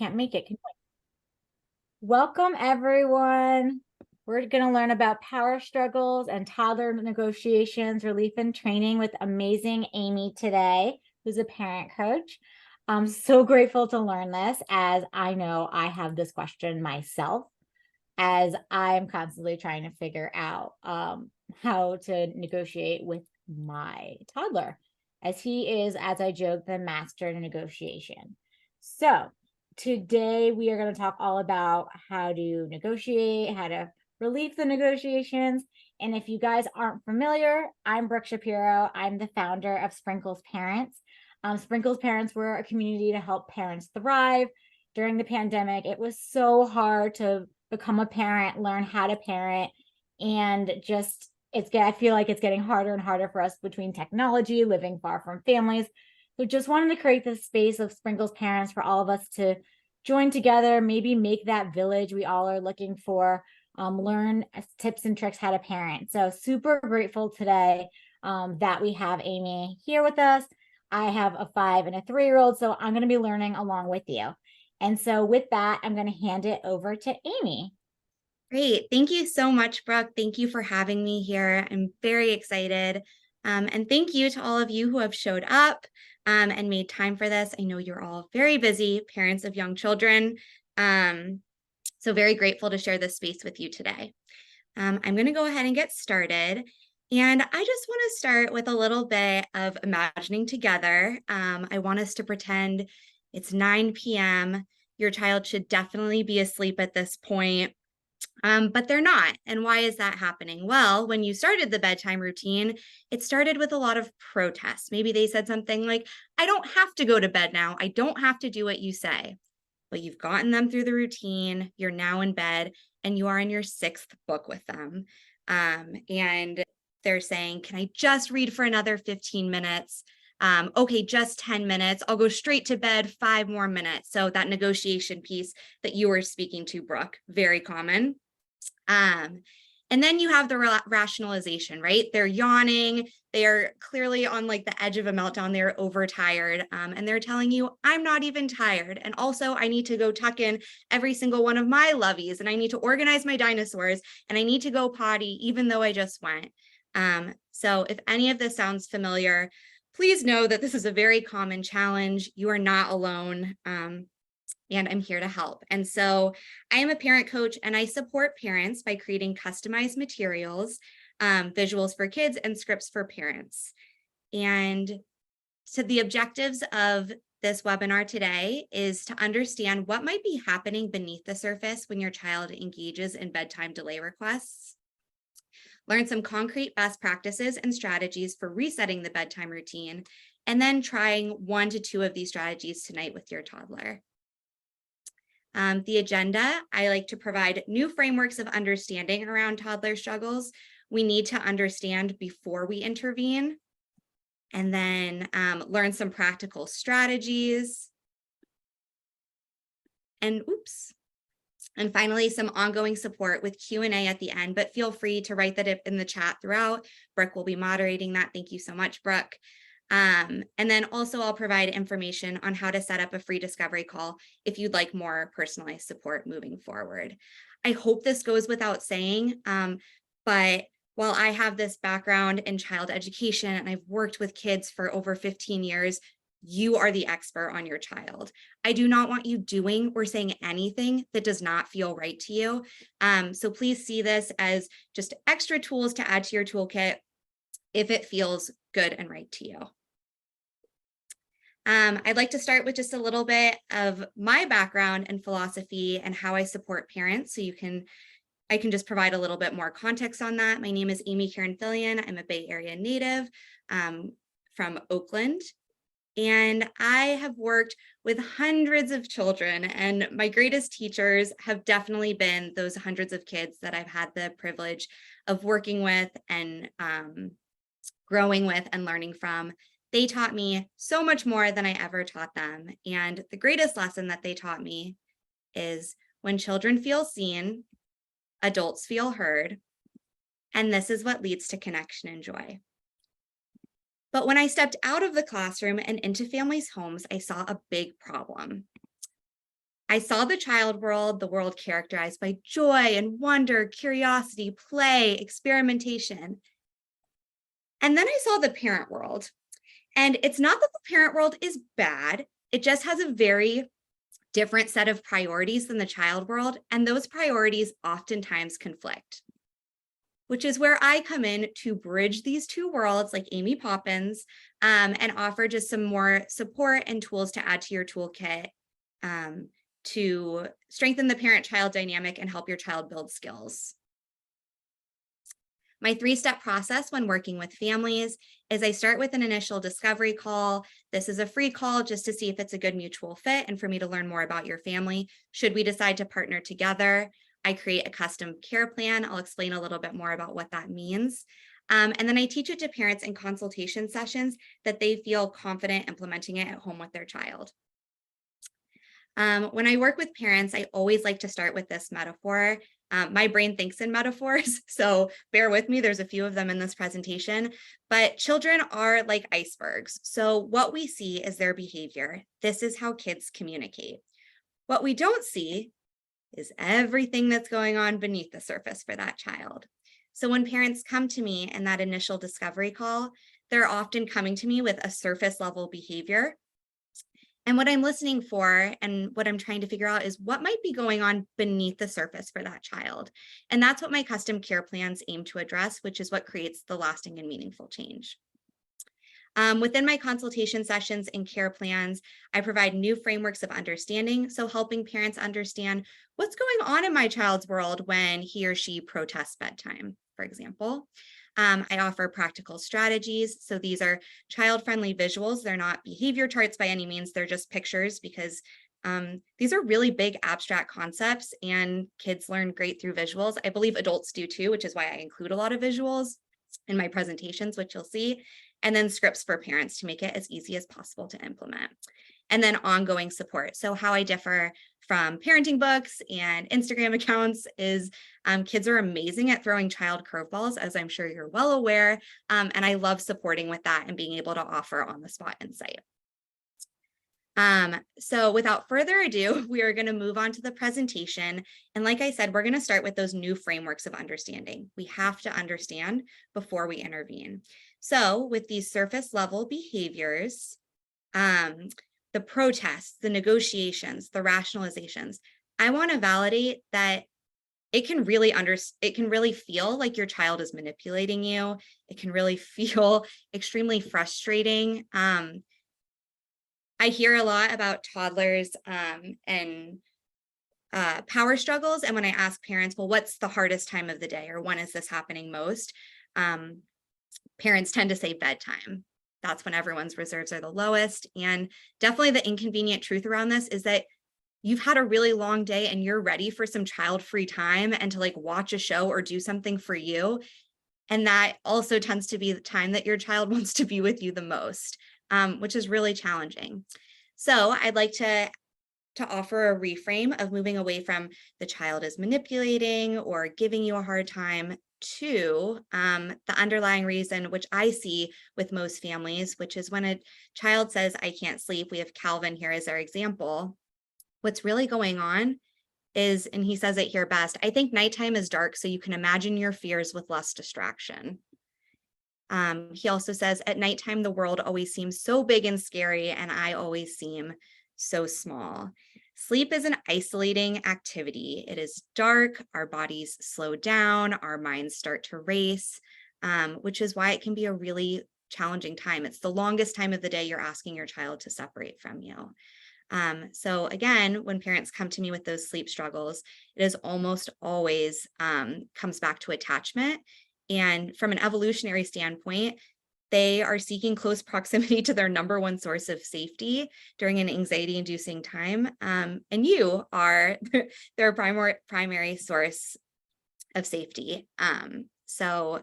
Can't make it. Welcome, everyone. We're going to learn about power struggles and toddler negotiations, relief and training with amazing Amy today, who's a parent coach. I'm so grateful to learn this, as I know I have this question myself, as I'm constantly trying to figure out how to negotiate with my toddler, as he is, as I joke, the master in negotiation. So today we are going to talk all about how to negotiate, how to relieve the negotiations. And if you guys aren't familiar, I'm Brooke Shapiro. I'm the founder of Sprinkles Parents. Sprinkles Parents were a community to help parents thrive during the pandemic. It was so hard to become a parent, learn how to parent, and just I feel like it's getting harder and harder for us between technology, living far from families. So just wanted to create this space of Sprinkles Parents for all of us to join together, maybe make that village we all are looking for, learn tips and tricks how to parent. So super grateful today that we have Amy here with us. I have a 5 and a 3-year-old, so I'm going to be learning along with you. And so with that, I'm going to hand it over to Amy. Great. Thank you so much, Brooke. Thank you for having me here. I'm very excited. And thank you to all of you who have showed up and made time for this. I know you're all very busy, parents of young children. So very grateful to share this space with you today. I'm going to go ahead and get started. And I just want to start with a little bit of imagining together. I want us to pretend it's 9 p.m. Your child should definitely be asleep at this point. But they're not. And why is that happening? Well, when you started the bedtime routine, it started with a lot of protests. Maybe they said something like, I don't have to go to bed now. I don't have to do what you say. But you've gotten them through the routine. You're now in bed and you are in your 6th book with them. And they're saying, can I just read for another 15 minutes? Okay, just 10 minutes. I'll go straight to bed, 5 more minutes. So that negotiation piece that you were speaking to, Brooke, very common. And then you have the rationalization, right? They're yawning. They're clearly on like the edge of a meltdown. They're overtired. And they're telling you, I'm not even tired. And also I need to go tuck in every single one of my loveys, and I need to organize my dinosaurs, and I need to go potty, even though I just went. So if any of this sounds familiar, please know that this is a very common challenge. You are not alone. And I'm here to help. And so I am a parent coach, and I support parents by creating customized materials, visuals for kids, and scripts for parents. And so the objectives of this webinar today is to understand what might be happening beneath the surface when your child engages in bedtime delay requests, learn some concrete best practices and strategies for resetting the bedtime routine, and then trying 1 to 2 of these strategies tonight with your toddler. The agenda, I like to provide new frameworks of understanding around toddler struggles. We need to understand before we intervene, and then learn some practical strategies. And finally, some ongoing support with Q&A at the end, but feel free to write that in the chat throughout. Brooke will be moderating that. Thank you so much, Brooke. And then also I'll provide information on how to set up a free discovery call if you'd like more personalized support moving forward. I hope this goes without saying, but while I have this background in child education and I've worked with kids for over 15 years, you are the expert on your child. I do not want you doing or saying anything that does not feel right to you. So please see this as just extra tools to add to your toolkit if it feels good and right to you. I'd like to start with just a little bit of my background and philosophy and how I support parents, so I can just provide a little bit more context on that. My name is Amy Karanfilian. I'm a Bay Area native from Oakland, and I have worked with hundreds of children, and my greatest teachers have definitely been those hundreds of kids that I've had the privilege of working with and growing with and learning from. They taught me so much more than I ever taught them. And the greatest lesson that they taught me is when children feel seen, adults feel heard, and this is what leads to connection and joy. But when I stepped out of the classroom and into families' homes, I saw a big problem. I saw the child world, the world characterized by joy and wonder, curiosity, play, experimentation. And then I saw the parent world. And it's not that the parent world is bad, it just has a very different set of priorities than the child world. And those priorities oftentimes conflict, which is where I come in to bridge these two worlds like Amy Poppins, and offer just some more support and tools to add to your toolkit to strengthen the parent-child dynamic and help your child build skills. My 3-step process when working with families is I start with an initial discovery call. This is a free call just to see if it's a good mutual fit and for me to learn more about your family. Should we decide to partner together, I create a custom care plan. I'll explain a little bit more about what that means. And then I teach it to parents in consultation sessions that they feel confident implementing it at home with their child. When I work with parents, I always like to start with this metaphor. My brain thinks in metaphors, so bear with me. There's a few of them in this presentation, but children are like icebergs. So what we see is their behavior. This is how kids communicate. What we don't see is everything that's going on beneath the surface for that child. So when parents come to me in that initial discovery call, they're often coming to me with a surface level behavior. And what I'm listening for and what I'm trying to figure out is what might be going on beneath the surface for that child. And that's what my custom care plans aim to address, which is what creates the lasting and meaningful change. Within my consultation sessions and care plans, I provide new frameworks of understanding. So helping parents understand what's going on in my child's world when he or she protests bedtime, for example. I offer practical strategies. So these are child-friendly visuals. They're not behavior charts by any means. They're just pictures because these are really big abstract concepts and kids learn great through visuals. I believe adults do too, which is why I include a lot of visuals in my presentations, which you'll see, and then scripts for parents to make it as easy as possible to implement. And then ongoing support. So how I differ from parenting books and Instagram accounts is kids are amazing at throwing child curveballs, as I'm sure you're well aware. And I love supporting with that and being able to offer on the spot insight. So without further ado, we are going to move on to the presentation. And like I said, we're going to start with those new frameworks of understanding. We have to understand before we intervene. So with these surface level behaviors, the protests, the negotiations, the rationalizations, I want to validate that it can really feel like your child is manipulating you. It can really feel extremely frustrating. I hear a lot about toddlers and power struggles. And when I ask parents, well, what's the hardest time of the day or when is this happening most? Parents tend to say bedtime. That's when everyone's reserves are the lowest. And definitely the inconvenient truth around this is that you've had a really long day and you're ready for some child-free time and to like watch a show or do something for you. And that also tends to be the time that your child wants to be with you the most, which is really challenging. So I'd like to offer a reframe of moving away from the child is manipulating or giving you a hard time to the underlying reason, which I see with most families, which is when a child says, I can't sleep. We have Calvin here as our example. What's really going on is, and he says it here best, I think nighttime is dark so you can imagine your fears with less distraction. He also says, at nighttime, the world always seems so big and scary, and I always seem so small. Sleep is an isolating activity. It is dark, our bodies slow down, our minds start to race, which is why it can be a really challenging time. It's the longest time of the day you're asking your child to separate from you. So again, when parents come to me with those sleep struggles, it is almost always comes back to attachment. And from an evolutionary standpoint, they are seeking close proximity to their number one source of safety during an anxiety-inducing time. And you are their primary source of safety. So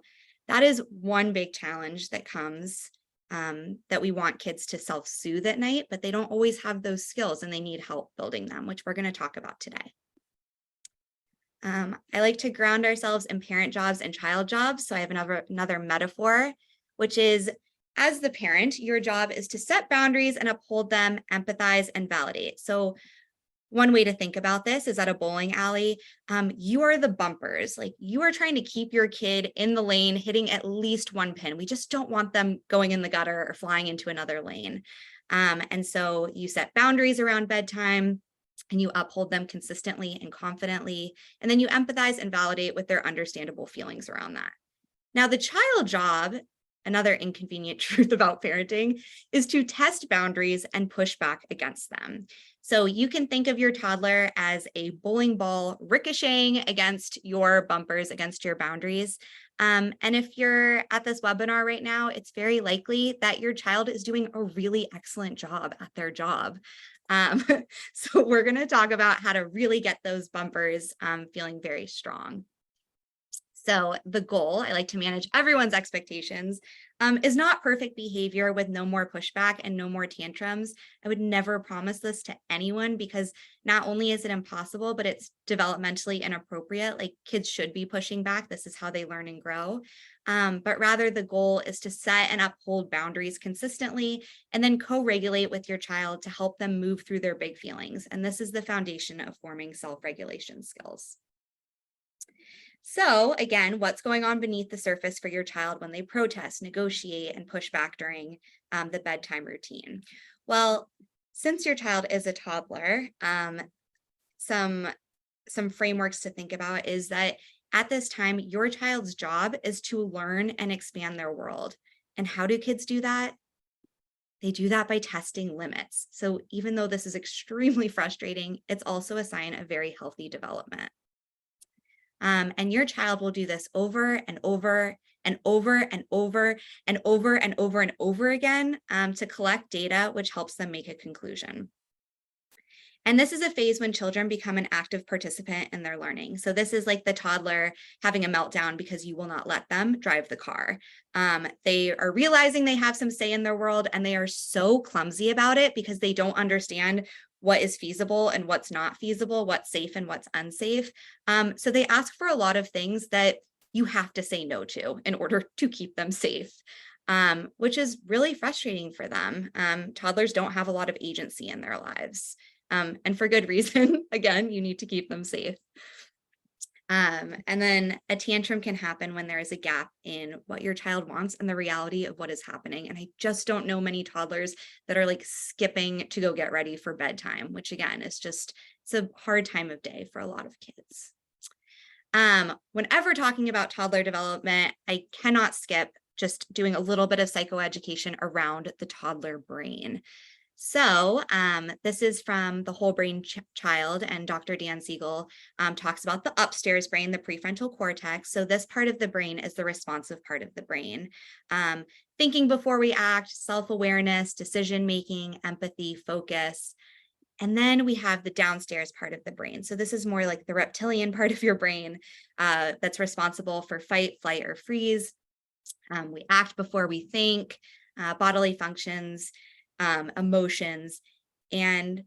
that is one big challenge that comes that we want kids to self-soothe at night, but they don't always have those skills and they need help building them, which we're going to talk about today. I like to ground ourselves in parent jobs and child jobs. So I have another metaphor, which is, as the parent, your job is to set boundaries and uphold them, empathize and validate. So One way to think about this is at a bowling alley, you are the bumpers. Like you are trying to keep your kid in the lane, hitting at least one pin. We just don't want them going in the gutter or flying into another lane. And so you set boundaries around bedtime and you uphold them consistently and confidently. And then you empathize and validate with their understandable feelings around that. Now, the child job, another inconvenient truth about parenting, is to test boundaries and push back against them. So you can think of your toddler as a bowling ball ricocheting against your bumpers, against your boundaries. And if you're at this webinar right now, it's very likely that your child is doing a really excellent job at their job. Um, so we're going to talk about how to really get those bumpers feeling very strong. So the goal, I like to manage everyone's expectations, is not perfect behavior with no more pushback and no more tantrums. I would never promise this to anyone because not only is it impossible, but it's developmentally inappropriate. Like kids should be pushing back. This is how they learn and grow. But rather the goal is to set and uphold boundaries consistently and then co-regulate with your child to help them move through their big feelings. And this is the foundation of forming self-regulation skills. So again, what's going on beneath the surface for your child when they protest, negotiate, and push back during the bedtime routine? Well, since your child is a toddler, some frameworks to think about is that at this time, your child's job is to learn and expand their world. And how do kids do that? They do that by testing limits. So even though this is extremely frustrating, it's also a sign of very healthy development. And your child will do this over and over and over and over and over and over and over again to collect data, which helps them make a conclusion. And this is a phase when children become an active participant in their learning. So this is like the toddler having a meltdown because you will not let them drive the car. They are realizing they have some say in their world and they are so clumsy about it because they don't understand what is feasible and what's not feasible, what's safe and what's unsafe. So they ask for a lot of things that you have to say no to in order to keep them safe, which is really frustrating for them. Toddlers don't have a lot of agency in their lives. And for good reason. Again, you need to keep them safe. And then a tantrum can happen when there is a gap in what your child wants and the reality of what is happening. And I just don't know many toddlers that are like skipping to go get ready for bedtime, which again is just, it's a hard time of day for a lot of kids. Whenever talking about toddler development, I cannot skip just doing a little bit of psychoeducation around the toddler brain. So this is from the Whole Brain Child, and Dr. Dan Siegel talks about the upstairs brain, the prefrontal cortex. So this part of the brain is the responsive part of the brain. Thinking before we act, self-awareness, decision-making, empathy, focus. And then we have the downstairs part of the brain. So this is more like the reptilian part of your brain that's responsible for fight, flight, or freeze. We act before we think, bodily functions, emotions, and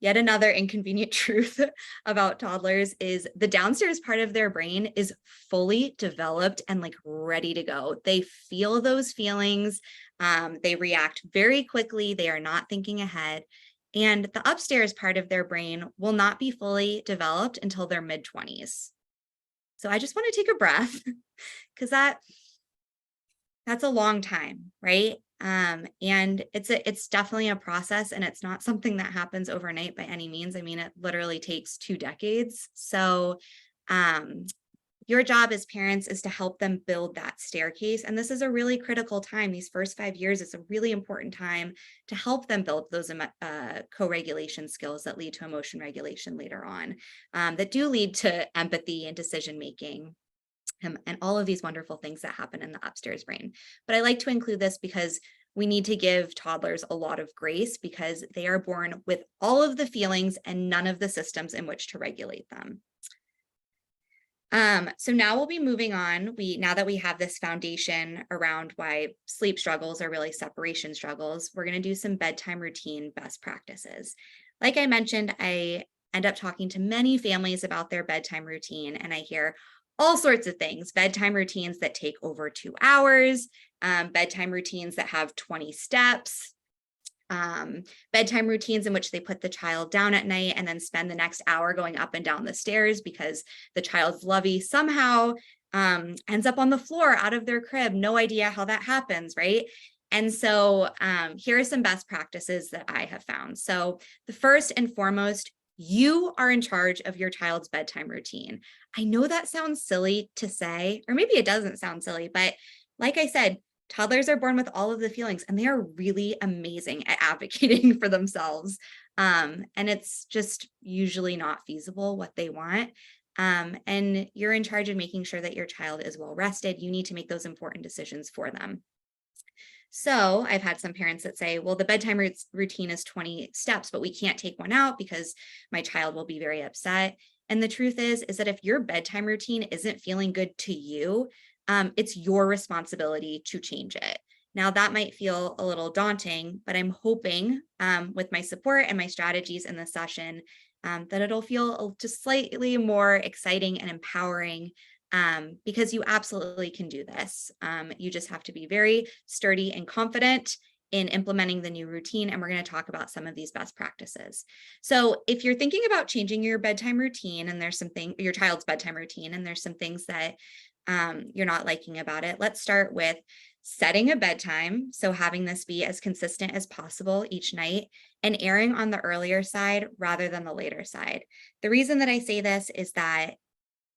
yet another inconvenient truth about toddlers is the downstairs part of their brain is fully developed and like ready to go. They feel those feelings. They react very quickly. They are not thinking ahead. And the upstairs part of their brain will not be fully developed until their mid-20s. So I just want to take a breath because that's a long time, right? And it's definitely a process, and it's not something that happens overnight by any means. I mean, it literally takes 2 decades. So your job as parents is to help them build that staircase. And this is a really critical time. These first 5 years is a really important time to help them build those co-regulation skills that lead to emotion regulation later on, that do lead to empathy and decision-making. And all of these wonderful things that happen in the upstairs brain. But I like to include this because we need to give toddlers a lot of grace because they are born with all of the feelings and none of the systems in which to regulate them. So now we'll be moving on. Now that we have this foundation around why sleep struggles are really separation struggles, we're going to do some bedtime routine best practices. Like I mentioned, I end up talking to many families about their bedtime routine, and I hear all sorts of things, bedtime routines that take over 2 hours, bedtime routines that have 20 steps. bedtime routines in which they put the child down at night and then spend the next hour going up and down the stairs because the child's lovey somehow ends up on the floor out of their crib. No idea how that happens, right? And so here are some best practices that I have found. So the first and foremost, you are in charge of your child's bedtime routine. I know that sounds silly to say, or maybe it doesn't sound silly, but like I said, toddlers are born with all of the feelings and they are really amazing at advocating for themselves. And it's just usually not feasible what they want. And you're in charge of making sure that your child is well rested. You need to make those important decisions for them. So I've had some parents that say, well, the bedtime routine is 20 steps, but we can't take one out because my child will be very upset. And the truth is that if your bedtime routine isn't feeling good to you, it's your responsibility to change it. Now that might feel a little daunting, but I'm hoping with my support and my strategies in the session that it'll feel just slightly more exciting and empowering because you absolutely can do this. You just have to be very sturdy and confident in implementing the new routine. And we're going to talk about some of these best practices. So if you're thinking about changing your bedtime routine and there's something, your child's bedtime routine, and there's some things that you're not liking about it, let's start with setting a bedtime. So having this be as consistent as possible each night and erring on the earlier side rather than the later side. The reason that I say this is that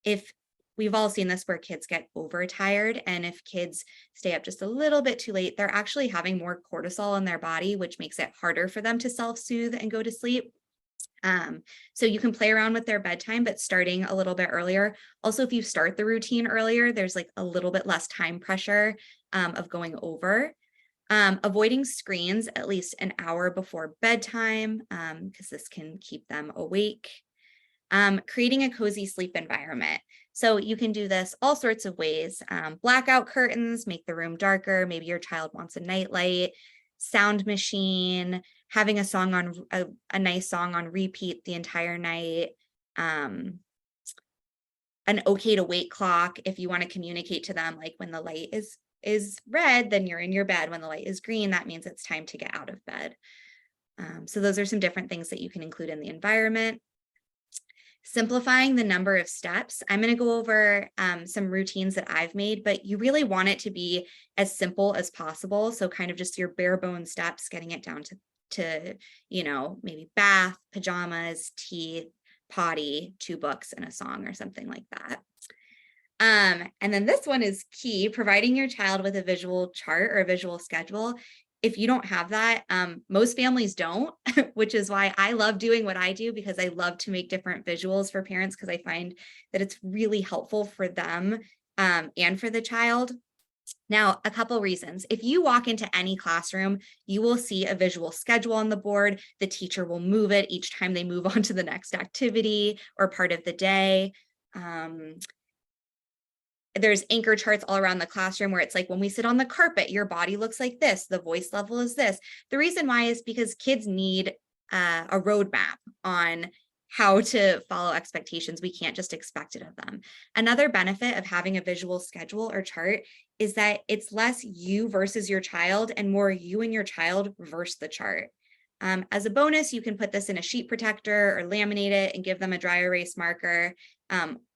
if we've all seen this where kids get overtired, and if kids stay up just a little bit too late, they're actually having more cortisol in their body, which makes it harder for them to self-soothe and go to sleep. So you can play around with their bedtime, but starting a little bit earlier. Also, if you start the routine earlier, there's like a little bit less time pressure of going over. Avoiding screens at least an hour before bedtime, because this can keep them awake. Creating a cozy sleep environment. So you can do this all sorts of ways. Blackout curtains, make the room darker. Maybe your child wants a nightlight, sound machine, having a song on a nice song on repeat the entire night. An okay to wait clock if you want to communicate to them, like when the light is red, then you're in your bed. When the light is green, that means it's time to get out of bed. So those are some different things that you can include in the environment. Simplifying the number of steps. I'm going to go over some routines that I've made, but you really want it to be as simple as possible. So kind of just your bare bones steps, getting it down to maybe bath, pajamas, teeth, potty, 2 books, and a song or something like that. And then this one is key, providing your child with a visual chart or a visual schedule. If you don't have that, most families don't, which is why I love doing what I do, because I love to make different visuals for parents, because I find that it's really helpful for them and for the child. Now, a couple reasons. If you walk into any classroom, you will see a visual schedule on the board. The teacher will move it each time they move on to the next activity or part of the day. There's anchor charts all around the classroom where it's like, when we sit on the carpet, your body looks like this, the voice level is this. The reason why is because kids need a roadmap on how to follow expectations. We can't just expect it of them. Another benefit of having a visual schedule or chart is that it's less you versus your child and more you and your child versus the chart. As a bonus, you can put this in a sheet protector or laminate it and give them a dry erase marker.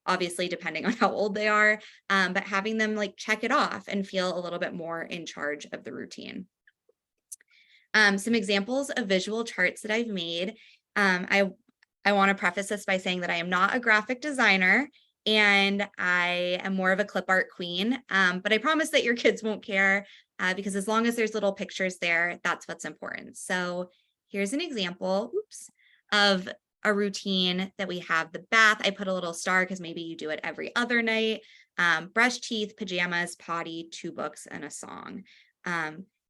Obviously, depending on how old they are, but having them like check it off and feel a little bit more in charge of the routine. Some examples of visual charts that I've made. I want to preface this by saying that I am not a graphic designer and I am more of a clip art queen, but I promise that your kids won't care because as long as there's little pictures there, that's what's important. So here's an example, of a routine that we have. The bath, I put a little star because maybe you do it every other night. Brush teeth, pajamas, potty, 2 books, and a song.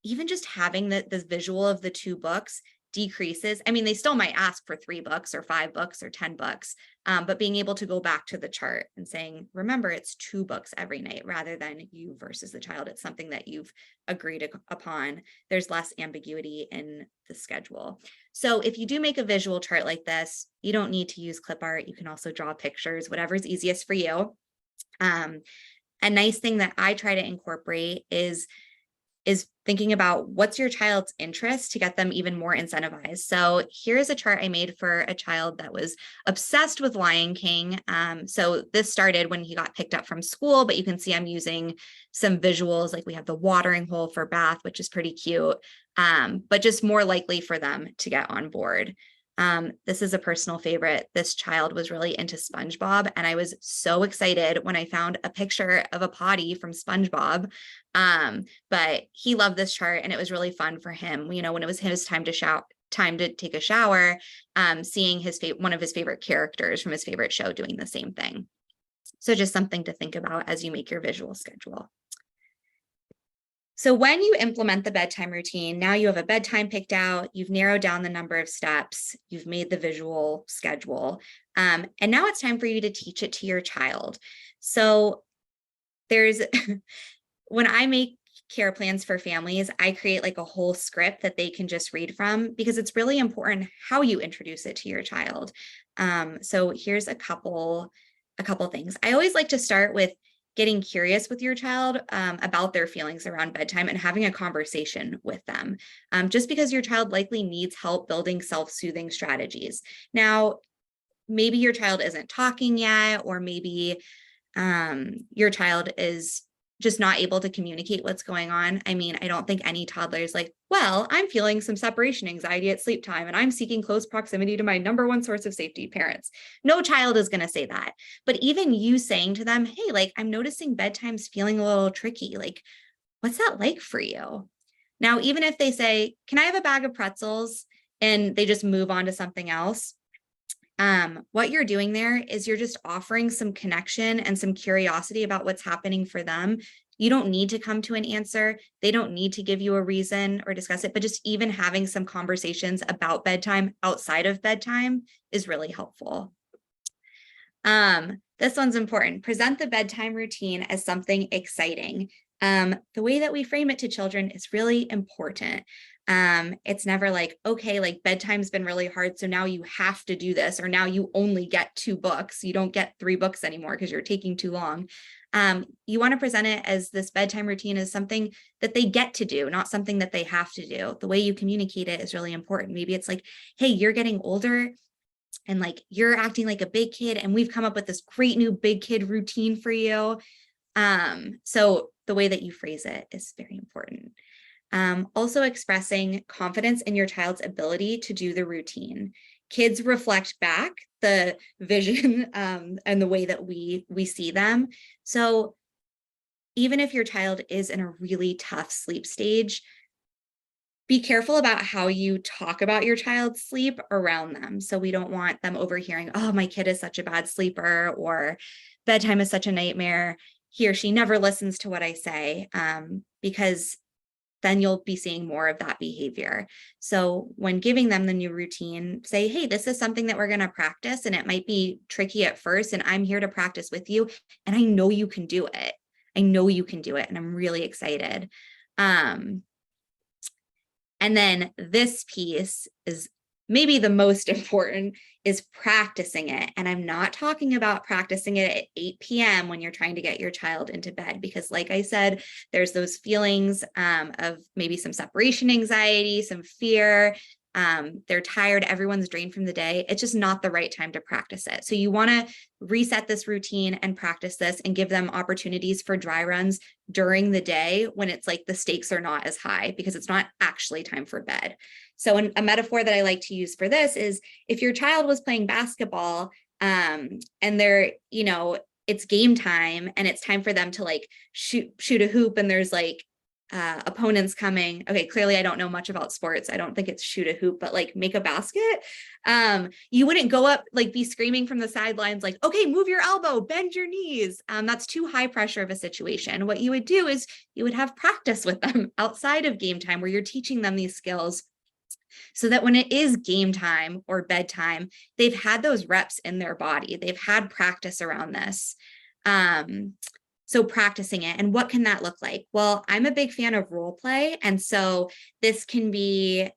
Even just having the visual of the 2 books decreases. I mean, they still might ask for 3 books or 5 books or 10 books, but being able to go back to the chart and saying, remember, it's 2 books every night rather than you versus the child. It's something that you've agreed upon. There's less ambiguity in the schedule. So if you do make a visual chart like this, you don't need to use clip art. You can also draw pictures, whatever's easiest for you. A nice thing that I try to incorporate is is thinking about what's your child's interest to get them even more incentivized. So here's a chart I made for a child that was obsessed with Lion King. So this started when he got picked up from school, but you can see I'm using some visuals, like we have the watering hole for bath, which is pretty cute, but just more likely for them to get on board. This is a personal favorite. This child was really into SpongeBob, and I was so excited when I found a picture of a potty from SpongeBob. But he loved this chart, and it was really fun for him. You know, when it was his time to take a shower, seeing one of his favorite characters from his favorite show doing the same thing. So just something to think about as you make your visual schedule. So when you implement the bedtime routine, now you have a bedtime picked out, you've narrowed down the number of steps, you've made the visual schedule, and now it's time for you to teach it to your child. So when I make care plans for families, I create like a whole script that they can just read from, because it's really important how you introduce it to your child. So here's a couple things. I always like to start with getting curious with your child about their feelings around bedtime and having a conversation with them, just because your child likely needs help building self-soothing strategies. Now, maybe your child isn't talking yet, or maybe your child is just not able to communicate what's going on. I mean, I don't think any toddler is like, well, I'm feeling some separation anxiety at sleep time, and I'm seeking close proximity to my number one source of safety, parents. No child is going to say that. But even you saying to them, hey, like, I'm noticing bedtime's feeling a little tricky. Like, what's that like for you? Now, even if they say, can I have a bag of pretzels? And they just move on to something else, what you're doing there is you're just offering some connection and some curiosity about what's happening for them. You don't need to come to an answer. They don't need to give you a reason or discuss it, but just even having some conversations about bedtime outside of bedtime is really helpful. This one's important. Present the bedtime routine as something exciting. The way that we frame it to children is really important. It's never like, okay, like bedtime's been really hard, so now you have to do this, or now you only get 2 books. You don't get 3 books anymore because you're taking too long. You want to present it as this bedtime routine as something that they get to do, not something that they have to do. The way you communicate it is really important. Maybe it's like, hey, you're getting older and like you're acting like a big kid, and we've come up with this great new big kid routine for you. So the way that you phrase it is very important. Also expressing confidence in your child's ability to do the routine. Kids reflect back the vision and the way that we see them. So even if your child is in a really tough sleep stage, be careful about how you talk about your child's sleep around them. So we don't want them overhearing, oh, my kid is such a bad sleeper, or bedtime is such a nightmare. He or she never listens to what I say, because then you'll be seeing more of that behavior. So when giving them the new routine, say, hey, this is something that we're going to practice, and it might be tricky at first, and I'm here to practice with you, and I know you can do it. I know you can do it, and I'm really excited. And then this piece is maybe the most important, is practicing it. And I'm not talking about practicing it at 8 p.m. when you're trying to get your child into bed, because like I said, there's those feelings of maybe some separation anxiety, some fear. They're tired, everyone's drained from the day. It's just not the right time to practice it. So you want to reset this routine and practice this, and give them opportunities for dry runs during the day when it's like the stakes are not as high, because it's not actually time for bed. So a metaphor that I like to use for this is, if your child was playing basketball and they're, you know, it's game time and it's time for them to like shoot a hoop, and there's like opponents coming. Okay, clearly I don't know much about sports. I don't think it's shoot a hoop, but like make a basket. You wouldn't go up, like be screaming from the sidelines, like, okay, move your elbow, bend your knees. That's too high pressure of a situation. What you would do is you would have practice with them outside of game time, where you're teaching them these skills, so that when it is game time or bedtime, they've had those reps in their body. They've had practice around this. So practicing it, and what can that look like? Well, I'm a big fan of role play. And so this can be,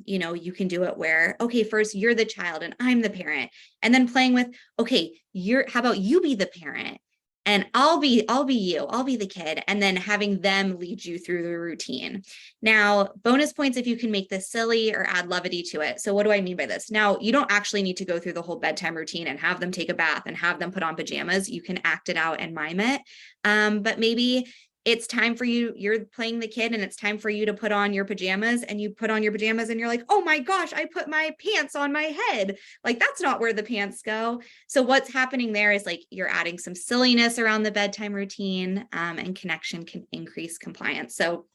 you know, you can do it where, okay, first you're the child and I'm the parent, and then playing with, okay, how about you be the parent? and I'll be you, I'll be the kid, and then having them lead you through the routine. Now, bonus points if you can make this silly or add levity to it. So what do I mean by this? Now, you don't actually need to go through the whole bedtime routine and have them take a bath and have them put on pajamas. You can act it out and mime it. But maybe it's time for you, you're playing the kid and it's time for you to put on your pajamas, and you put on your pajamas and you're like, oh my gosh, I put my pants on my head. Like, that's not where the pants go. So what's happening there is like you're adding some silliness around the bedtime routine, and connection can increase compliance. So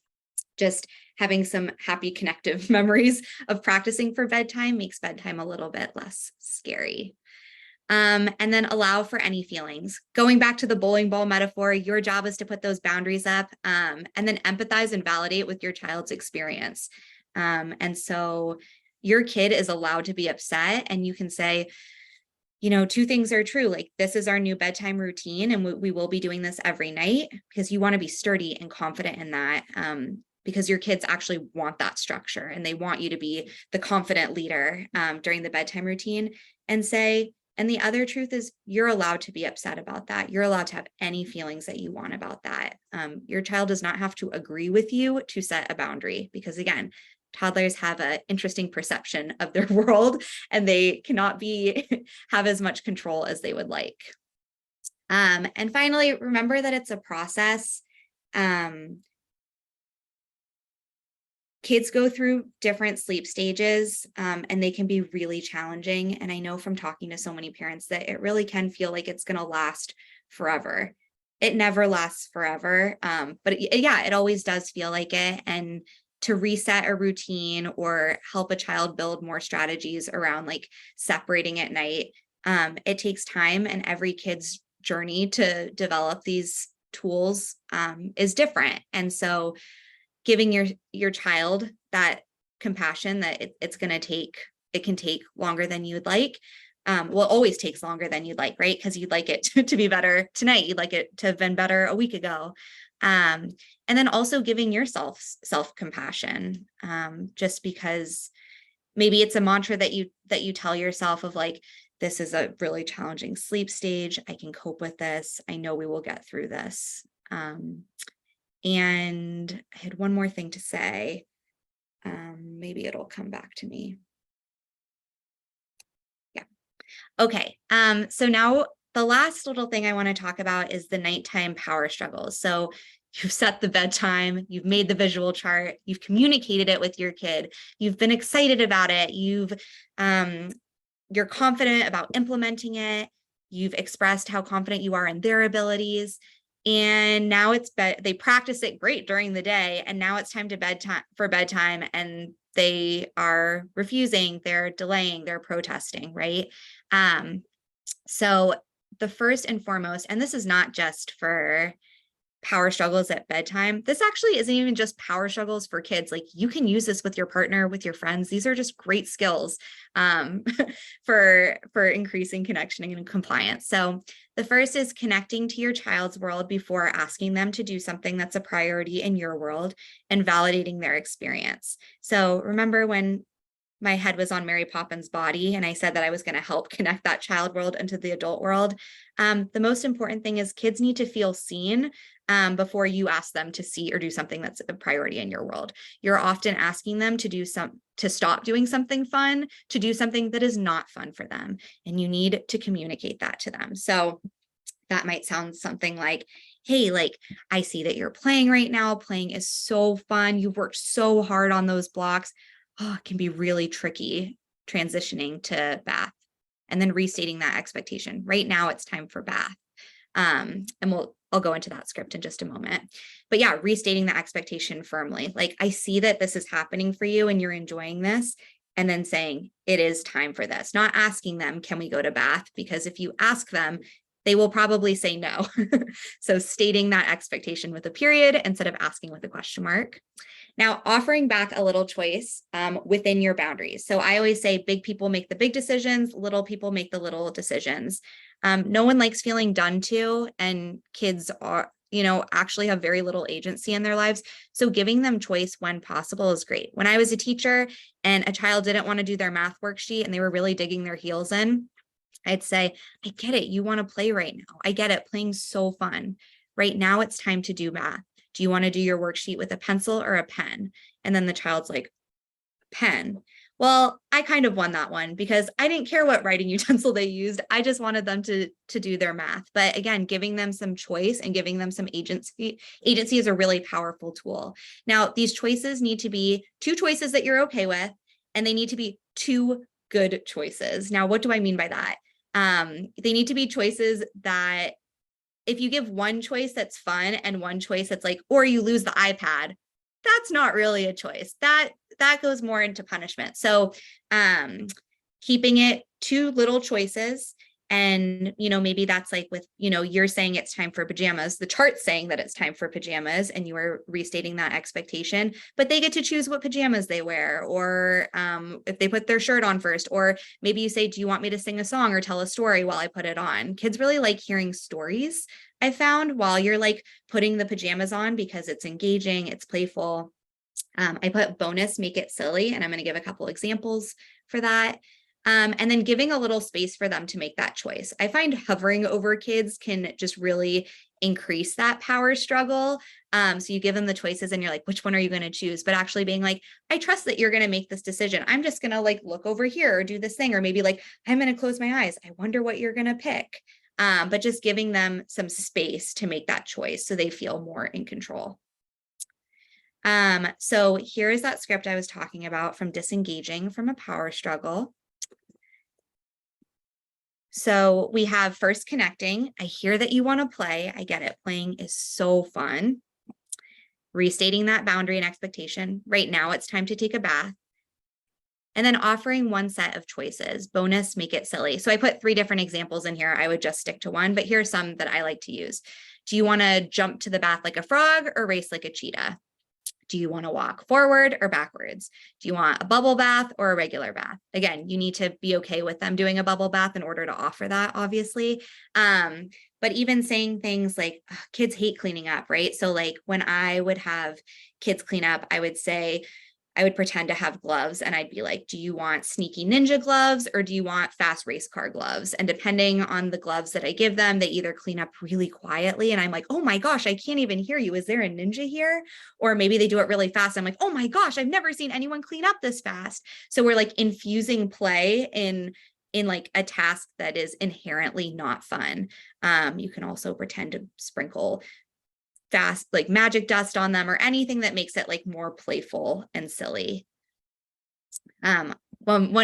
just having some happy connective memories of practicing for bedtime makes bedtime a little bit less scary. And then allow for any feelings. Going back to the bowling ball metaphor, your job is to put those boundaries up, and then empathize and validate with your child's experience. And so your kid is allowed to be upset, and you can say, you know, two things are true. Like, this is our new bedtime routine, and we will be doing this every night, because you want to be sturdy and confident in that. Because your kids actually want that structure, and they want you to be the confident leader during the bedtime routine, and say, and the other truth is you're allowed to be upset about that. You're allowed to have any feelings that you want about that. Your child does not have to agree with you to set a boundary, because again, toddlers have an interesting perception of their world, and they cannot have as much control as they would like. And finally, remember that it's a process. Kids go through different sleep stages, and they can be really challenging. And I know from talking to so many parents that it really can feel like it's going to last forever. It never lasts forever. But yeah, it always does feel like it. And to reset a routine or help a child build more strategies around like separating at night, it takes time, and every kid's journey to develop these tools is different. And so giving your child that compassion that it's going to take, it can take longer than you'd like. Well, it always takes longer than you'd like, right? Because you'd like it to be better tonight. You'd like it to have been better a week ago. And then also giving yourself self-compassion, just because maybe it's a mantra that you tell yourself of like, this is a really challenging sleep stage. I can cope with this. I know we will get through this. And I had one more thing to say. Maybe it'll come back to me. Yeah. Okay. So now the last little thing I want to talk about is the nighttime power struggles. So you've set the bedtime, you've made the visual chart, you've communicated it with your kid, you've been excited about it, you're confident about implementing it, you've expressed how confident you are in their abilities. And now they practice it great during the day, and now it's time to bedtime, and they are refusing, they're delaying, they're protesting, right? So the first and foremost, and this is not just for power struggles at bedtime, this actually isn't even just power struggles for kids. Like, you can use this with your partner, with your friends. These are just great skills for increasing connection and compliance. So the first is connecting to your child's world before asking them to do something that's a priority in your world, and validating their experience. So remember when my head was on Mary Poppins' body and I said that I was going to help connect that child world into the adult world. The most important thing is kids need to feel seen before you ask them to see or do something that's a priority in your world. You're often asking them to stop doing something fun, to do something that is not fun for them. And you need to communicate that to them. So that might sound something like, hey, like, I see that you're playing right now. Playing is so fun. You've worked so hard on those blocks. Oh, it can be really tricky transitioning to bath, and then restating that expectation. Right now it's time for bath. And I'll go into that script in just a moment. But yeah, restating the expectation firmly. Like, I see that this is happening for you and you're enjoying this. And then saying, it is time for this. Not asking them, can we go to bath? Because if you ask them, they will probably say no. So stating that expectation with a period instead of asking with a question mark. Now, offering back a little choice within your boundaries. So I always say big people make the big decisions, little people make the little decisions. No one likes feeling done to, and kids actually have very little agency in their lives. So giving them choice when possible is great. When I was a teacher and a child didn't want to do their math worksheet and they were really digging their heels in, I'd say, I get it. You want to play right now. I get it. Playing's so fun. Right now it's time to do math. Do you want to do your worksheet with a pencil or a pen? And then the child's like, pen. Well, I kind of won that one because I didn't care what writing utensil they used. I just wanted them to do their math. But again, giving them some choice and giving them some agency is a really powerful tool. Now, these choices need to be 2 choices that you're okay with, and they need to be 2 good choices. Now, what do I mean by that? They need to be choices that if you give one choice that's fun and one choice that's like, or you lose the iPad, that's not really a choice. That goes more into punishment. So keeping it 2 little choices. And, maybe that's like with, you're saying it's time for pajamas, the chart's saying that it's time for pajamas, and you are restating that expectation, but they get to choose what pajamas they wear, or if they put their shirt on first, or maybe you say, do you want me to sing a song or tell a story while I put it on? Kids really like hearing stories, I found, while you're like putting the pajamas on, because it's engaging, it's playful. I put bonus, make it silly, and I'm going to give a couple examples for that. And then giving a little space for them to make that choice. I find hovering over kids can just really increase that power struggle. So you give them the choices and you're like, which one are you going to choose? But actually being like, I trust that you're going to make this decision. I'm just going to like look over here or do this thing, or maybe like, I'm going to close my eyes. I wonder what you're going to pick. But just giving them some space to make that choice so they feel more in control. So here is that script I was talking about from disengaging from a power struggle. So we have first connecting. I hear that you want to play. I get it. Playing is so fun. Restating that boundary and expectation. Right now it's time to take a bath. And then offering one set of choices. Bonus, make it silly. So I put 3 different examples in here. I would just stick to one, but here's some that I like to use. Do you want to jump to the bath like a frog or race like a cheetah? Do you want to walk forward or backwards? Do you want a bubble bath or a regular bath? Again, you need to be okay with them doing a bubble bath in order to offer that, obviously. But even saying things like, kids hate cleaning up, right? So like when I would have kids clean up, I would say, I would pretend to have gloves and I'd be like, do you want sneaky ninja gloves or do you want fast race car gloves? And depending on the gloves that I give them, they either clean up really quietly and I'm like, oh my gosh, I can't even hear you. Is there a ninja here? Or maybe they do it really fast. I'm like, oh my gosh, I've never seen anyone clean up this fast. So we're like infusing play in like a task that is inherently not fun. You can also pretend to sprinkle fast like magic dust on them or anything that makes it like more playful and silly. One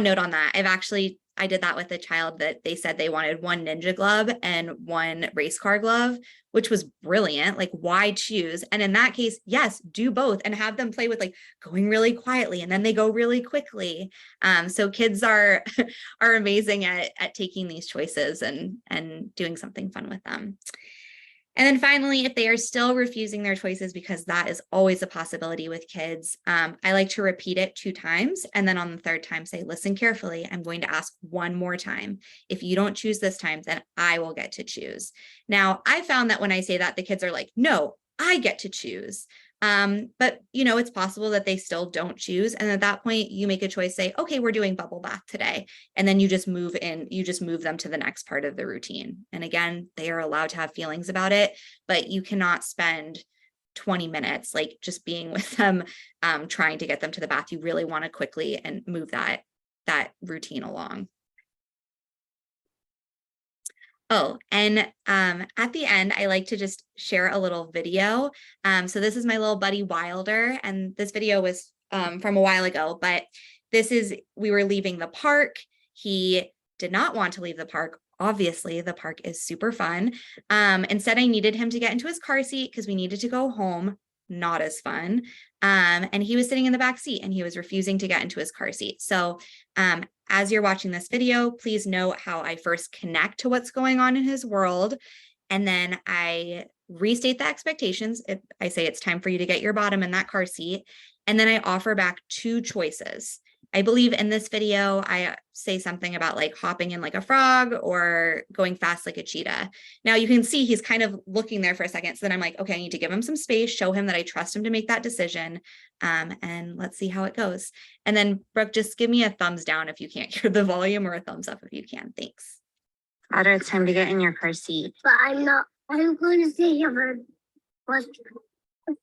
note on that, I did that with a child that they said they wanted 1 ninja glove and 1 race car glove, which was brilliant. Like, why choose? And in that case, yes, do both and have them play with like going really quietly and then they go really quickly. So kids are amazing at taking these choices and doing something fun with them. And then finally, if they are still refusing their choices, because that is always a possibility with kids, I like to repeat it 2 times. And then on the 3rd time, say, listen carefully. I'm going to ask one more time. If you don't choose this time, then I will get to choose. Now, I found that when I say that, the kids are like, no, I get to choose. But it's possible that they still don't choose. And at that point, you make a choice, say, okay, we're doing bubble bath today. And then you just move them to the next part of the routine. And again, they are allowed to have feelings about it, but you cannot spend 20 minutes like just being with them, trying to get them to the bath. You really want to quickly and move that routine along. Oh, and at the end, I like to just share a little video. So this is my little buddy Wilder, and this video was from a while ago, but we were leaving the park. He did not want to leave the park. Obviously, the park is super fun. Instead, I needed him to get into his car seat because we needed to go home. Not as fun. And he was sitting in the back seat and he was refusing to get into his car seat. So as you're watching this video, please note how I first connect to what's going on in his world. And then I restate the expectations. I say it's time for you to get your bottom in that car seat. And then I offer back 2 choices. I believe in this video, I say something about like hopping in like a frog or going fast like a cheetah. Now you can see he's kind of looking there for a second. So then I'm like, okay, I need to give him some space, show him that I trust him to make that decision. And let's see how it goes. And then Brooke, just give me a thumbs down if you can't hear the volume or a thumbs up if you can. Thanks. Toddler, it's time to get in your car seat. But I'm going to stay here for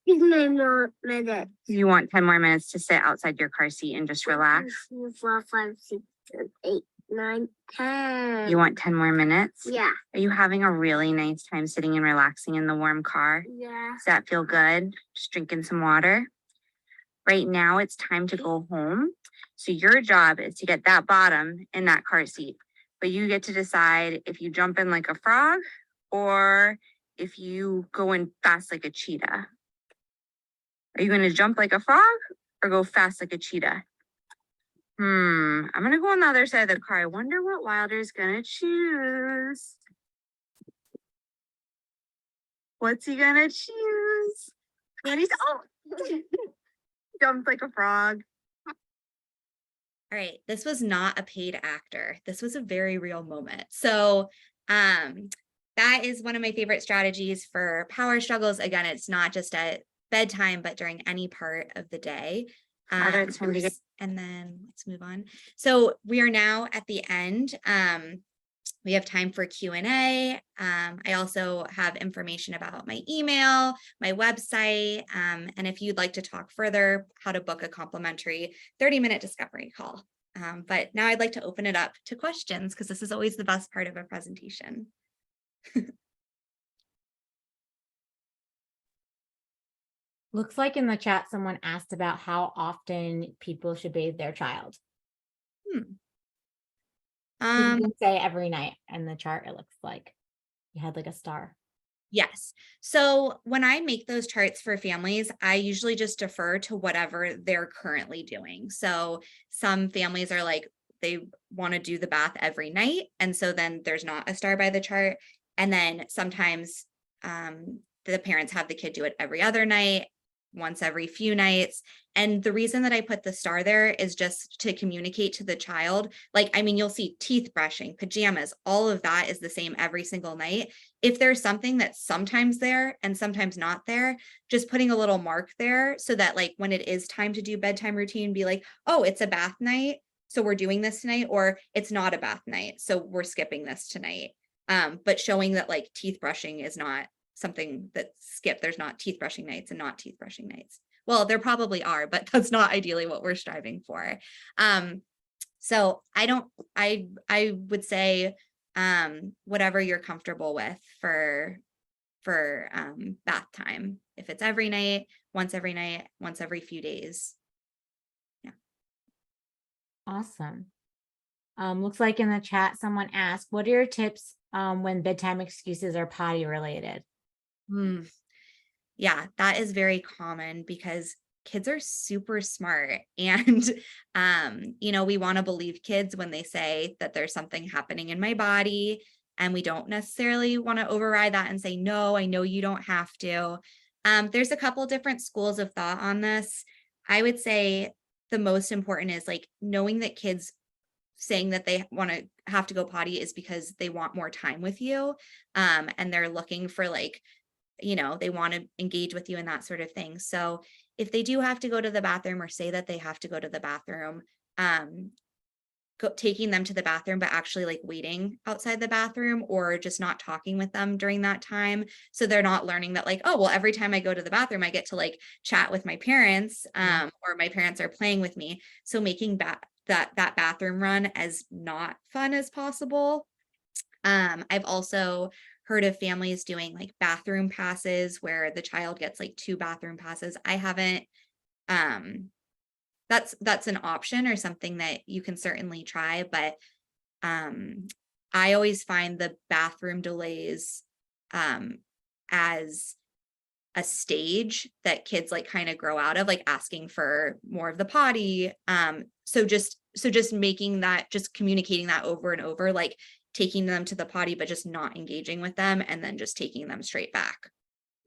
9 more minutes. You want 10 more minutes to sit outside your car seat and just relax? 4, 5, 6, 7, 8, 9, 10. You want 10 more minutes? Yeah. Are you having a really nice time sitting and relaxing in the warm car? Yeah. Does that feel good? Just drinking some water? Right now, it's time to go home. So your job is to get that bottom in that car seat. But you get to decide if you jump in like a frog or if you go in fast like a cheetah. Are you going to jump like a frog or go fast like a cheetah? I'm going to go on the other side of the car. I wonder what Wilder's going to choose. What's he going to choose? And he's, jumped like a frog. All right, this was not a paid actor. This was a very real moment. So that is one of my favorite strategies for power struggles. Again, it's not just at bedtime, but during any part of the day. And then let's move on. So we are now at the end. We have time for Q&A. I also have information about my email, my website, and if you'd like to talk further, how to book a complimentary 30-minute discovery call. But now I'd like to open it up to questions because this is always the best part of a presentation. Looks like in the chat, someone asked about how often people should bathe their child. You can say every night in the chart, it looks like you had like a star. Yes. So when I make those charts for families, I usually just defer to whatever they're currently doing. So some families are like, they want to do the bath every night. And so then there's not a star by the chart. And then sometimes the parents have the kid do it every other night, once every few nights. And the reason that I put the star there is just to communicate to the child. Like, I mean, you'll see teeth brushing, pajamas, all of that is the same every single night. If there's something that's sometimes there and sometimes not there, just putting a little mark there so that like when it is time to do bedtime routine, be like, oh, it's a bath night, so we're doing this tonight, or it's not a bath night, so we're skipping this tonight. But showing that like teeth brushing is not something that's skipped. There's not teeth brushing nights and not teeth brushing nights. Well, there probably are, but that's not ideally what we're striving for. So I would say whatever you're comfortable with for bath time. If it's every night, once every few days. Yeah. Awesome. Looks like in the chat, someone asked, what are your tips when bedtime excuses are potty related? Yeah, that is very common because kids are super smart and, we want to believe kids when they say that there's something happening in my body, and we don't necessarily want to override that and say, no, I know you don't have to. There's a couple different schools of thought on this. I would say the most important is like knowing that kids saying that they have to go potty is because they want more time with you. And they're looking for like, they want to engage with you and that sort of thing. So if they do have to go to the bathroom or say that they have to go to the bathroom, taking them to the bathroom, but actually like waiting outside the bathroom or just not talking with them during that time. So they're not learning that like, oh, well, every time I go to the bathroom, I get to like chat with my parents or my parents are playing with me. So making that bathroom run as not fun as possible. I've also heard of families doing like bathroom passes where the child gets like 2 bathroom passes. I haven't, that's an option or something that you can certainly try, but I always find the bathroom delays as a stage that kids like kind of grow out of, like asking for more of the potty. So just making that, just communicating that over and over, like taking them to the potty, but just not engaging with them and then just taking them straight back.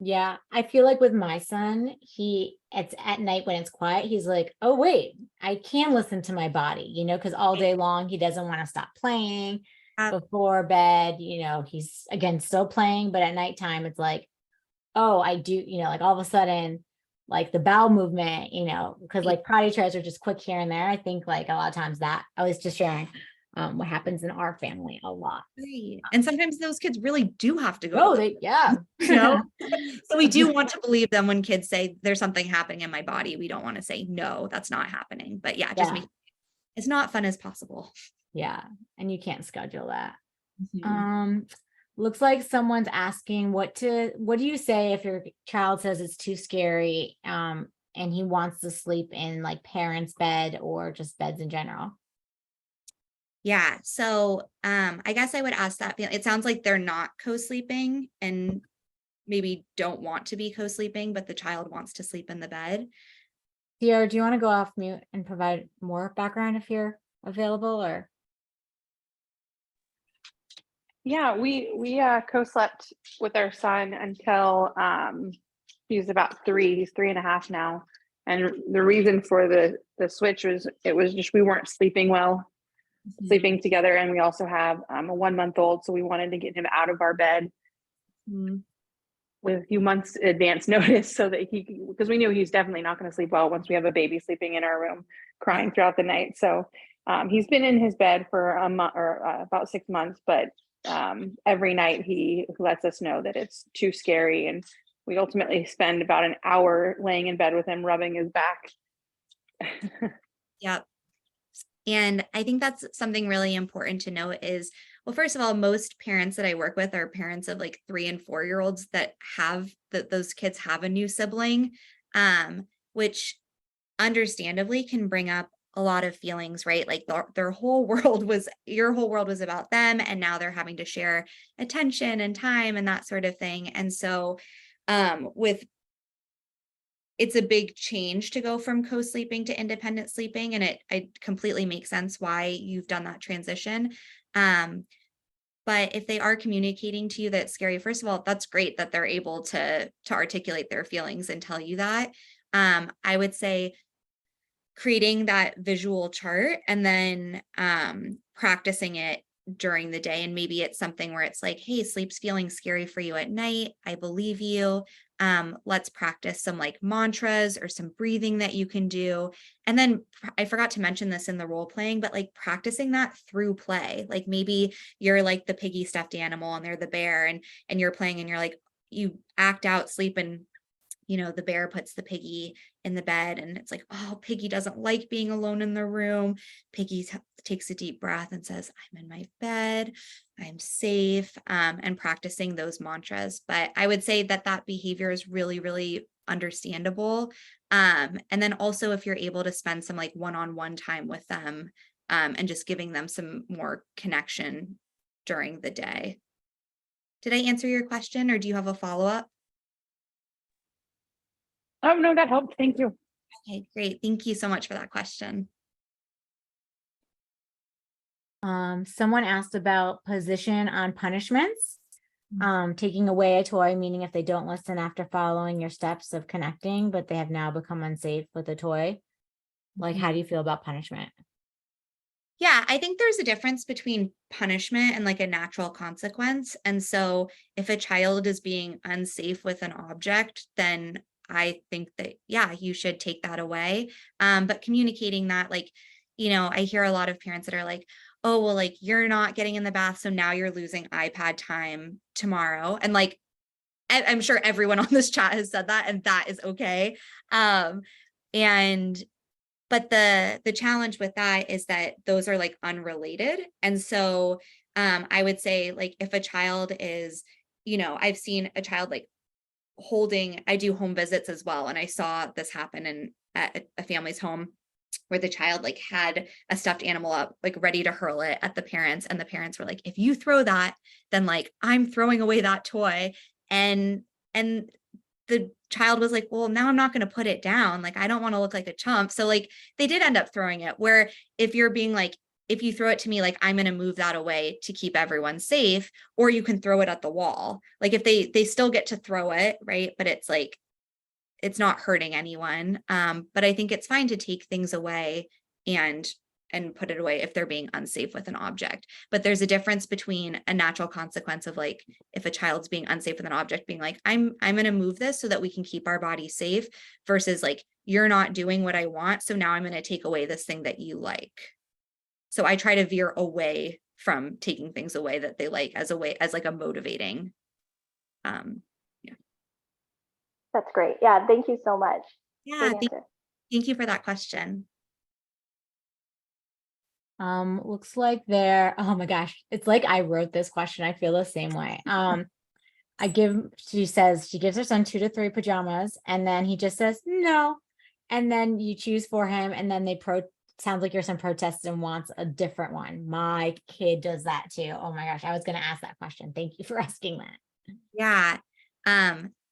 Yeah, I feel like with my son, it's at night when it's quiet, he's like, oh, wait, I can listen to my body, because all day long, he doesn't want to stop playing. Before bed, he's again still playing, but at nighttime, it's like, oh, I do, like all of a sudden, like the bowel movement, because like potty trays are just quick here and there. I think like a lot of times that I was just sharing what happens in our family a lot. Right. And sometimes those kids really do have to go to Oh, yeah. you know? So we do want to believe them when kids say there's something happening in my body. We don't want to say, no, that's not happening. But yeah, just Yeah. make as not fun as possible. Yeah. And you can't schedule that. Mhm. Looks like someone's asking what do you say if your child says it's too scary, and he wants to sleep in like parents' bed or just beds in general? Yeah. So I guess I would ask that. It sounds like they're not co-sleeping and maybe don't want to be co-sleeping, but the child wants to sleep in the bed. Sierra, do you want to go off mute and provide more background if you're available, or? Yeah, we co-slept with our son until he was about 3. He's 3.5 now. And the reason for the switch was it was just we weren't sleeping well, sleeping together, and we also have a 1-month-old, so we wanted to get him out of our bed with a few months advance notice so that because we knew he's definitely not going to sleep well once we have a baby sleeping in our room crying throughout the night. So he's been in his bed for a month or about 6 months, but every night he lets us know that it's too scary, and we ultimately spend about an hour laying in bed with him rubbing his back. Yep. And I think that's something really important to note is, well, first of all, most parents that I work with are parents of like 3 and 4-year-olds that have those kids have a new sibling, which understandably can bring up a lot of feelings, right? Like their whole world was, your whole world was about them, and now they're having to share attention and time and that sort of thing. And so it's a big change to go from co-sleeping to independent sleeping, and it completely makes sense why you've done that transition. But if they are communicating to you that it's scary, first of all, that's great that they're able to articulate their feelings and tell you that. I would say creating that visual chart and then practicing it during the day. And maybe it's something where it's like, hey, sleep's feeling scary for you at night. I believe you. Let's practice some like mantras or some breathing that you can do. And then I forgot to mention this in the role playing, but like practicing that through play. Like maybe you're like the piggy stuffed animal and they're the bear, and you're playing and you're like, you act out sleeping. The bear puts the piggy in the bed and it's like, oh, Piggy doesn't like being alone in the room. Piggy takes a deep breath and says, I'm in my bed, I'm safe, and practicing those mantras. But I would say that behavior is really, really understandable. And then also if you're able to spend some like one-on-one time with them, and just giving them some more connection during the day. Did I answer your question, or do you have a follow-up? Oh no, that helped. Thank you. Okay, great. Thank you so much for that question. Someone asked about position on punishments. Taking away a toy, meaning if they don't listen after following your steps of connecting, but they have now become unsafe with a toy. Like, how do you feel about punishment? Yeah, I think there's a difference between punishment and like a natural consequence. And so if a child is being unsafe with an object, then I think that, yeah, you should take that away. But communicating that, like, I hear a lot of parents that are like, oh, well, like you're not getting in the bath, so now you're losing iPad time tomorrow. And like, I'm sure everyone on this chat has said that, and that is okay. But the challenge with that is that those are like unrelated. And so I would say like if a child is, I've seen a child like I do home visits as well. And I saw this happen at a family's home where the child like had a stuffed animal up, like ready to hurl it at the parents. And the parents were like, if you throw that, then like I'm throwing away that toy. And the child was like, well, now I'm not going to put it down. Like, I don't want to look like a chump. So like they did end up throwing it, where if you're being like, if you throw it to me, like I'm going to move that away to keep everyone safe, or you can throw it at the wall. Like if they still get to throw it, right? But it's like, it's not hurting anyone. But I think it's fine to take things away and put it away if they're being unsafe with an object. But there's a difference between a natural consequence of like, if a child's being unsafe with an object, being like, I'm going to move this so that we can keep our body safe, versus like, you're not doing what I want, so now I'm going to take away this thing that you like. So I try to veer away from taking things away that they like as like a motivating. That's great. Yeah, thank you so much. Yeah, Great answer. thank you for that question. Looks like oh my gosh, it's like I wrote this question. I feel the same way. She says she gives her son 2 to 3 pajamas, and then he just says no. And then you choose for him, and then sounds like your son protests and wants a different one. My kid does that too. Oh my gosh, I was gonna ask that question. Thank you for asking that. Yeah.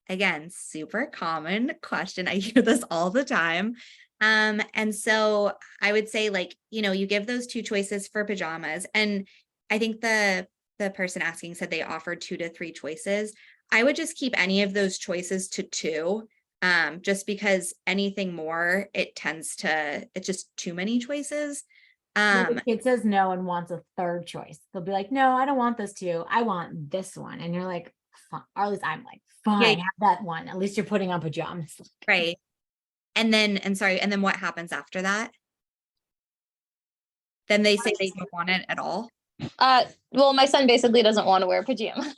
Again, super common question. I hear this all the time. And so I would say, like, you give those 2 choices for pajamas. And I think the person asking said they offered 2 to 3 choices. I would just keep any of those choices to 2. Just because anything more, it's just too many choices. The kid says no and wants a third choice. They'll be like, no, I don't want those 2. I want this one. And you're like, fine. Or at least I'm like, fine, have that one. At least you're putting on pajamas. Right. And then what happens after that? Then they say they don't want it at all. Well, my son basically doesn't want to wear pajamas.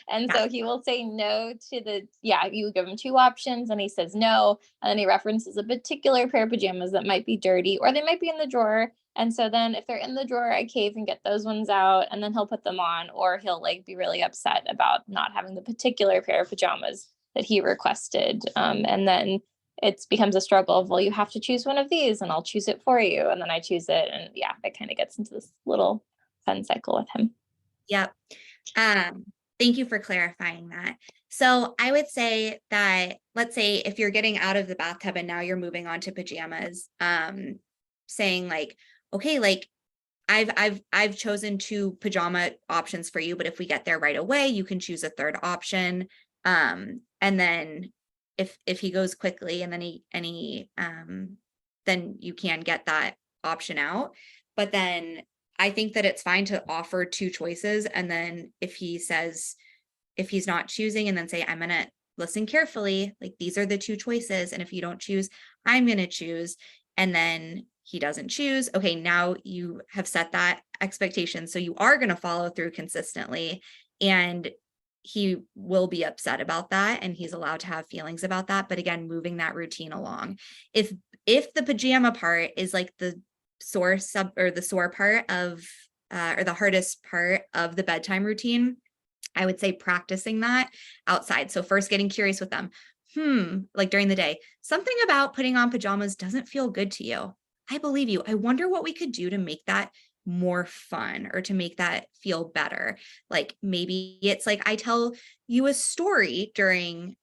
And so he will say no to you give him 2 options and he says no. And then he references a particular pair of pajamas that might be dirty or they might be in the drawer. And so then if they're in the drawer, I cave and get those ones out and then he'll put them on, or he'll like be really upset about not having the particular pair of pajamas that he requested. And then it becomes a struggle of, well, you have to choose one of these and I'll choose it for you. And then I choose it. And yeah, it kind of gets into this little fun cycle with him. Yep. Thank you for clarifying that. So I would say that, let's say if you're getting out of the bathtub and now you're moving on to pajamas, saying like, okay, like I've chosen 2 pajama options for you, but if we get there right away, you can choose a third option. And then if he goes quickly and then then you can get that option out. But then I think that it's fine to offer 2 choices. And then if he's not choosing, and then say, I'm going to listen carefully, like these are the 2 choices. And if you don't choose, I'm going to choose. And then he doesn't choose. Okay, now you have set that expectation. So you are going to follow through consistently. And he will be upset about that. And he's allowed to have feelings about that. But again, moving that routine along. If the pajama part is like the sore part of, or the hardest part of the bedtime routine, I would say practicing that outside. So first getting curious with them. Like during the day, something about putting on pajamas doesn't feel good to you. I believe you. I wonder what we could do to make that more fun or to make that feel better. Like maybe it's like I tell you a story during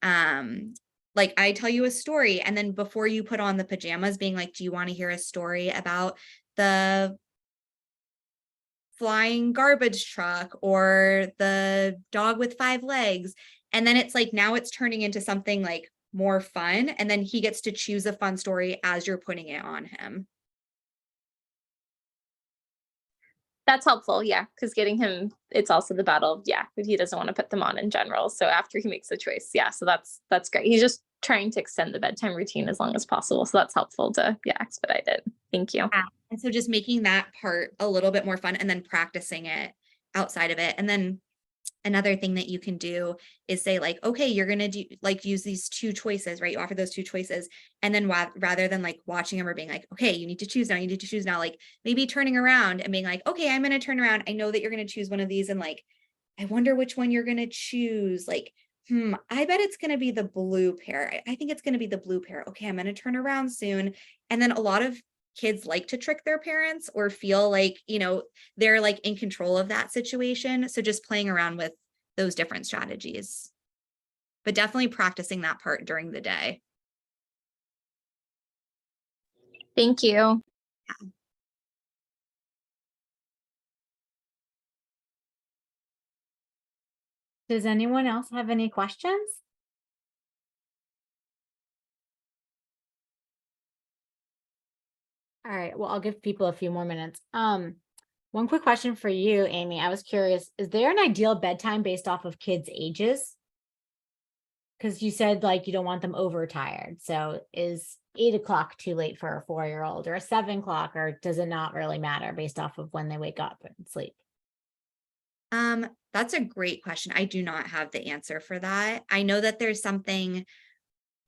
like I tell you a story, and then before you put on the pajamas, being like, do you want to hear a story about the flying garbage truck or the dog with 5 legs? And then it's like, now it's turning into something like more fun. And then he gets to choose a fun story as you're putting it on him. That's helpful. Yeah. Because getting him, it's also the battle. Yeah. If he doesn't want to put them on in general. So after he makes the choice. Yeah. So that's great. He's just trying to extend the bedtime routine as long as possible. So that's helpful to expedite it. Thank you. Yeah. And so just making that part a little bit more fun and then practicing it outside of it. And then another thing that you can do is say like, okay, you're going to do like use these 2 choices, right? You offer those 2 choices. And then rather than like watching them or being like, okay, you need to choose now, like maybe turning around and being like, okay, I'm going to turn around. I know that you're going to choose one of these. And like, I wonder which one you're going to choose. Like, I bet it's going to be the blue pair. I think it's going to be the blue pair. Okay, I'm going to turn around soon. And then a lot of kids like to trick their parents or feel like, they're like in control of that situation. So just playing around with those different strategies, but definitely practicing that part during the day. Thank you. Yeah. Does anyone else have any questions? All right, well, I'll give people a few more minutes. One quick question for you, Amy. I was curious, is there an ideal bedtime based off of kids' ages? Because you said like you don't want them overtired. So is 8 o'clock too late for a 4-year-old, or a 7 o'clock, or does it not really matter based off of when they wake up and sleep? That's a great question. I do not have the answer for that. I know that there's something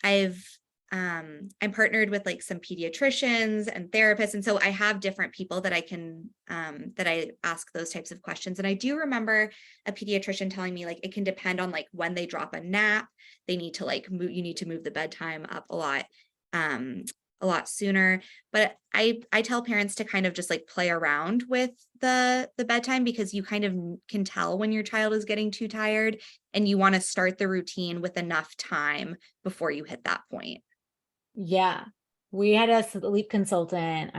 I'm partnered with like some pediatricians and therapists. And so I have different people that I can, that I ask those types of questions. And I do remember a pediatrician telling me like, it can depend on like when they drop a nap, they need to like move, you need to move the bedtime up a lot sooner. But I tell parents to kind of just like play around with the bedtime, because you kind of can tell when your child is getting too tired, and you want to start the routine with enough time before you hit that point. Yeah. We had a sleep consultant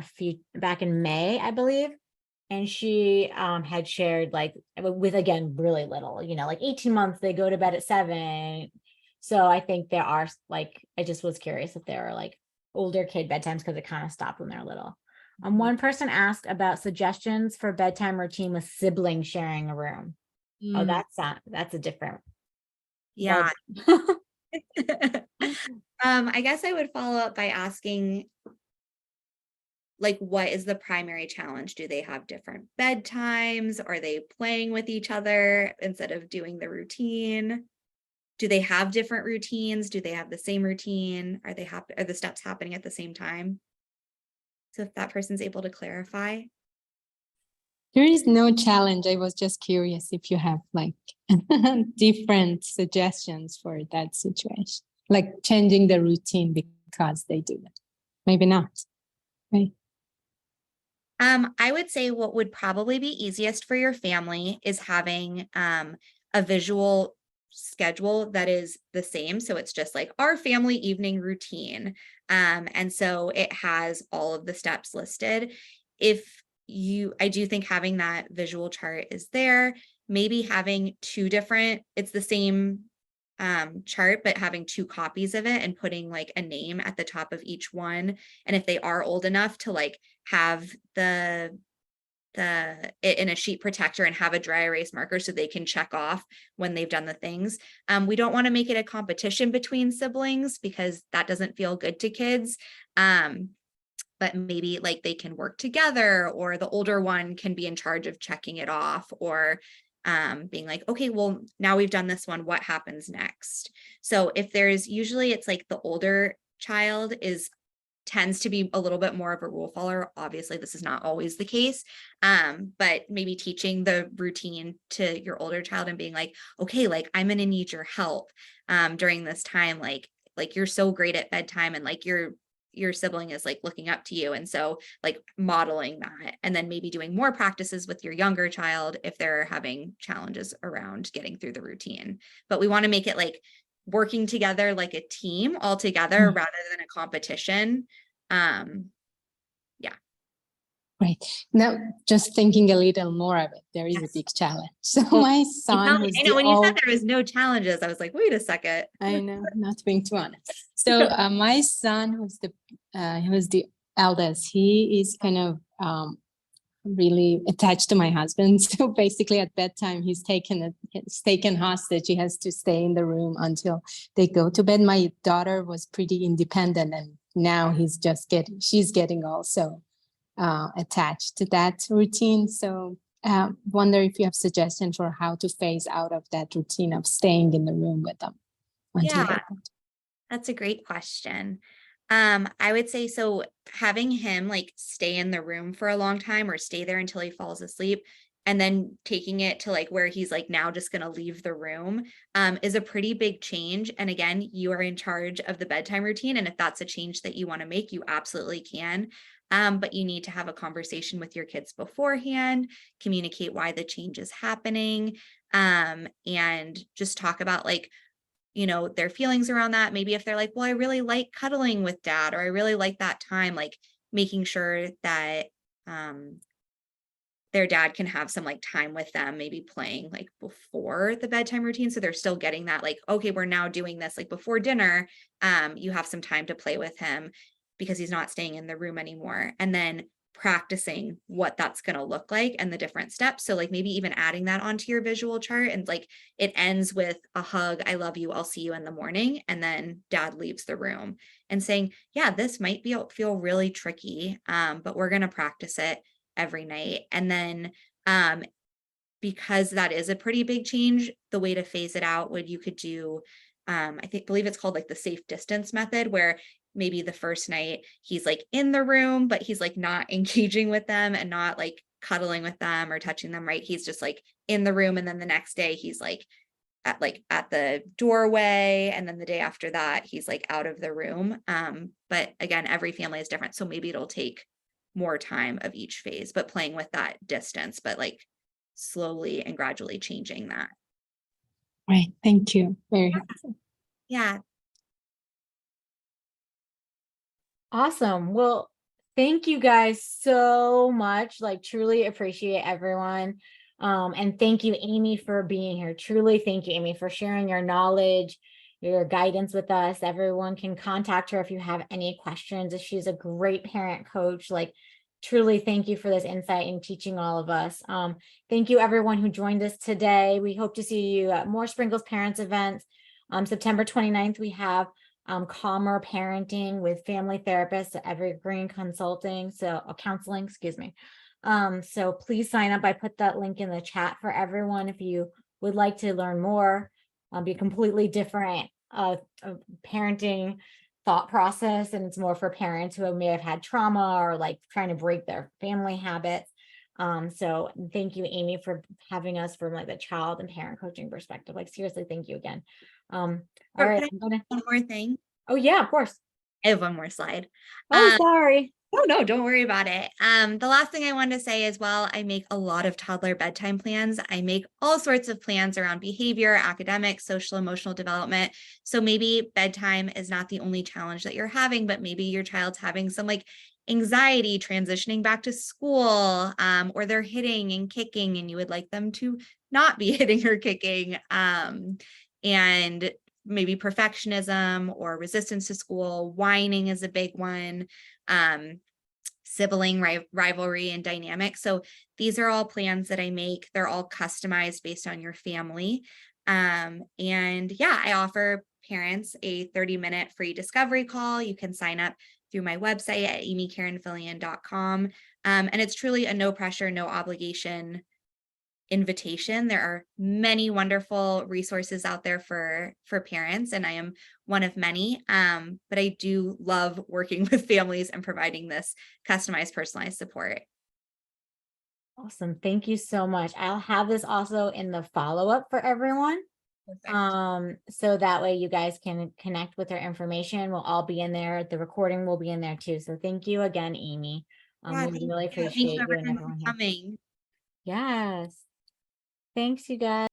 back in May, I believe. And she had shared like with, again, really little, like 18 months, they go to bed at 7. So I think there are like, I just was curious if there are like older kid bedtimes, because it kind of stopped when they're little. One person asked about suggestions for bedtime routine with siblings sharing a room. Oh, that's a different. Yeah. I guess I would follow up by asking, like, what is the primary challenge? Do they have different bedtimes? Are they playing with each other instead of doing the routine? Do they have different routines? Do they have the same routine? Are the steps happening at the same time? So if that person's able to clarify. There is no challenge. I was just curious if you have like different suggestions for that situation, like changing the routine because they do that. Maybe not, right? I would say what would probably be easiest for your family is having a visual schedule that is the same. So it's just like our family evening routine. And so it has all of the steps listed. I do think having that visual chart is there, maybe having it's the same chart, but having 2 copies of it and putting like a name at the top of each one. And if they are old enough to like have it in a sheet protector and have a dry erase marker so they can check off when they've done the things. We don't want to make it a competition between siblings, because that doesn't feel good to kids. But maybe like they can work together, or the older one can be in charge of checking it off, or being like, okay, well, now we've done this one, what happens next? So if usually it's like the older child tends to be a little bit more of a rule follower. Obviously, this is not always the case, but maybe teaching the routine to your older child and being like, okay, like I'm gonna need your help during this time, like you're so great at bedtime, and like your sibling is like looking up to you. And so like modeling that, and then maybe doing more practices with your younger child if they're having challenges around getting through the routine. But we want to make it like working together like a team all together rather than a competition. Yeah. Right. Now, just thinking a little more of it, there is a big challenge. So my son was I know when you said there was no challenges, I was like, wait a second. I know, not being too honest. So my son, who's the eldest, he is kind of really attached to my husband. So basically at bedtime, he's taken hostage. He has to stay in the room until they go to bed. My daughter was pretty independent, and now she's getting also attached to that routine. So wonder if you have suggestions for how to phase out of that routine of staying in the room with them. Yeah, that's a great question. I would say, so having him like stay in the room for a long time, or stay there until he falls asleep, and then taking it to like where he's like now just going to leave the room is a pretty big change. And again, you are in charge of the bedtime routine. And if that's a change that you want to make, you absolutely can. But you need to have a conversation with your kids beforehand, communicate why the change is happening, and just talk about like, their feelings around that. Maybe if they're like, well, I really like cuddling with dad, or I really like that time, like making sure that their dad can have some like time with them, maybe playing like before the bedtime routine. So they're still getting that like, okay, we're now doing this like before dinner. You have some time to play with him because he's not staying in the room anymore. And then practicing what that's going to look like and the different steps. So like maybe even adding that onto your visual chart, and like it ends with a hug, I love you, I'll see you in the morning, and then dad leaves the room, and saying, yeah, this might feel really tricky, but we're going to practice it every night. And then because that is a pretty big change, the way to phase it out would, you could do, believe it's called like the safe distance method, where maybe the first night he's like in the room, but he's like not engaging with them and not like cuddling with them or touching them, right? He's just like in the room. And then the next day he's like at the doorway. And then the day after that, he's like out of the room. But again, every family is different. So maybe it'll take more time of each phase, but playing with that distance, but like slowly and gradually changing that. Right. Thank you. Very helpful. Yeah. Awesome. Well, thank you guys so much. Like, truly appreciate everyone. And thank you, Amy, for being here. Truly, thank you, Amy, for sharing your knowledge, your guidance with us. Everyone can contact her if you have any questions. She's a great parent coach. Like, truly, thank you for this insight and teaching all of us. Thank you, everyone who joined us today. We hope to see you at more Sprinkles Parents events. September 29th, we have calmer parenting with family therapists at Evergreen Consulting, counseling, excuse me. So please sign up. I put that link in the chat for everyone if you would like to learn more. Be completely different parenting thought process, and it's more for parents who may have had trauma or like trying to break their family habits. So thank you, Amy, for having us from like the child and parent coaching perspective. Like, seriously, thank you again. All right. One more thing. Oh yeah, of course. I have one more slide. Oh, sorry. Oh, no, don't worry about it. The last thing I wanted to say is, well, I make a lot of toddler bedtime plans. I make all sorts of plans around behavior, academic, social, emotional development. So maybe bedtime is not the only challenge that you're having, but maybe your child's having some like anxiety transitioning back to school, or they're hitting and kicking and you would like them to not be hitting or kicking. And maybe perfectionism or resistance to school, whining is a big one, sibling rivalry and dynamic. So these are all plans that I make. They're all customized based on your family. And yeah, I offer parents a 30-minute free discovery call. You can sign up through my website at amykaranfilian.com. And it's truly a no pressure, no obligation invitation. There are many wonderful resources out there for parents, and I am one of many. But I do love working with families and providing this customized, personalized support. Awesome. Thank you so much. I'll have this also in the follow-up for everyone. Perfect. So that way you guys can connect with their information. We'll all be in there. The recording will be in there too. So thank you again, Amy. Yeah, We really thank appreciate you you and everyone everyone for here. coming. Yes. Thanks, you guys.